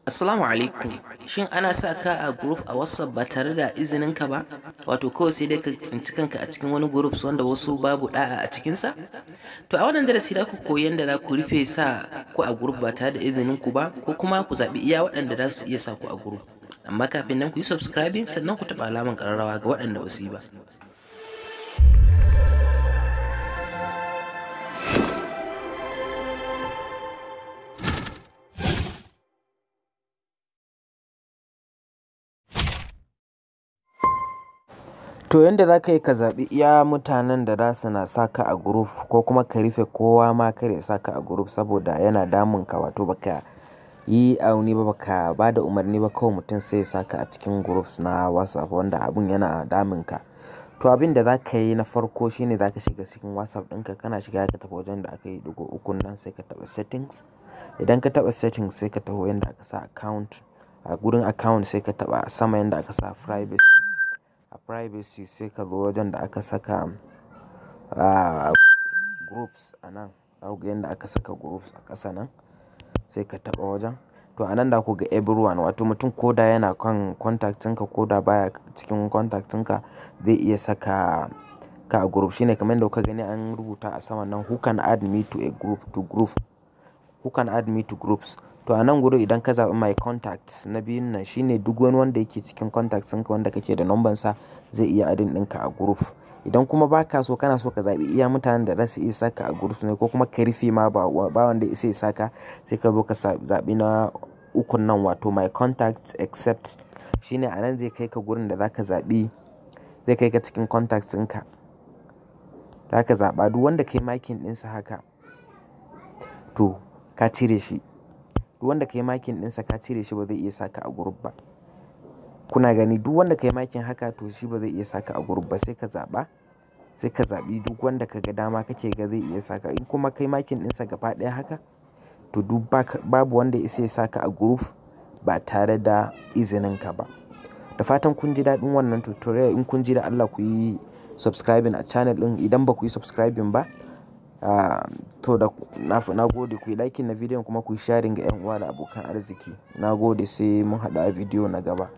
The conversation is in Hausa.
Assalamu alaikum. Shin ana sa ka a group a WhatsApp ba tare da izinin ka ba? Wato kawai sai dai ka tsinci kanka a cikin wani group wanda wasu babu da'a a cikinsa? To a wannan darasi za ku koyi yadda za ku rufe sa ku a group ba tare da izinin ku ba, ko kuma ku zaɓi iya waɗanda za su iya sa ku a group. Amma kafin nan ku yi subscribing, sannan ku taɓa alamar ƙararrawa ga waɗanda ba su yi ba. To yanda za ka yi ka zaɓi iya mutanen da za su na sa ka a group, ko kuma ka rufe kowa ma kar ya sa ka a group saboda yana damun ka, wato baka yi auni ba, baka ba da umarni ba, kawai mutum sai ya sa ka a cikin groups na WhatsApp wanda abun yana damun ka. To abin da za ka yi na farko shine za ka shiga cikin WhatsApp ɗinka, kana shiga ka tafi wajen da aka yi ɗigo ukun nan, sai ka taɓa settings. Idan ka taɓa settings sai ka taho yanda aka sa account. A gurin account sai ka taɓa sama yanda aka sa privacy. A privacy sai ka zo wajen da aka saka groups a nan. Za ku ga yanda aka saka groups a ƙasa nan, sai ka taɓa wajen. To a nan da ku ga everyone, wato mutum ko da yana kan contact ɗinka ko da baya cikin contact ɗinka zai iya saka ka a group. Shine kamar yadda kuka gani an rubuta a saman nan, who can add me to a group, to group. Who can add me to groups. To a nan gurin idan ka zaɓi my contacts na biyun nan, shine duk wani wanda yake cikin contacts ɗinka wanda kake da number sa zai iya adding ɗinka a group. Idan kuma ba ka so, kana so ka zaɓi iya mutanen da za su iya saka a group ne, ko kuma ka rufe ma ba wanda ya isa saka, sai ka zo ka zaɓi na ukun nan, wato my contacts except. Shine a nan zai kai ka gurin da za ka zaɓi, zai kai ka cikin contacts ɗinka. Za ka zaɓa duk wanda kai makin ɗinsa haka, to ka cire shi. Duk wanda kai makin ɗinsa ka cire shi, ba zai iya saka a group ba. Kuna gani, duk wanda kai makin haka to shi ba zai iya saka a group ba. Sai ka zaɓa, sai ka zaɓi duk wanda ka ga dama kake ga zai iya saka. In kuma kai makin ɗinsa gaba ɗaya haka, to duk babu wanda ya isa ya saka a group ba tare da izinin ka ba. Da fatan kun ji daɗin wannan tutorial. In kun ji, da Allah ku yi subscribing a channel ɗin. Idan ba ku yi subscribing ba, to da na gode. Ku yi liking na bidiyon kuma ku yi sharing ga 'yan uwa da abokan arziki. Na gode, sai mun haɗu a bidiyo na gaba.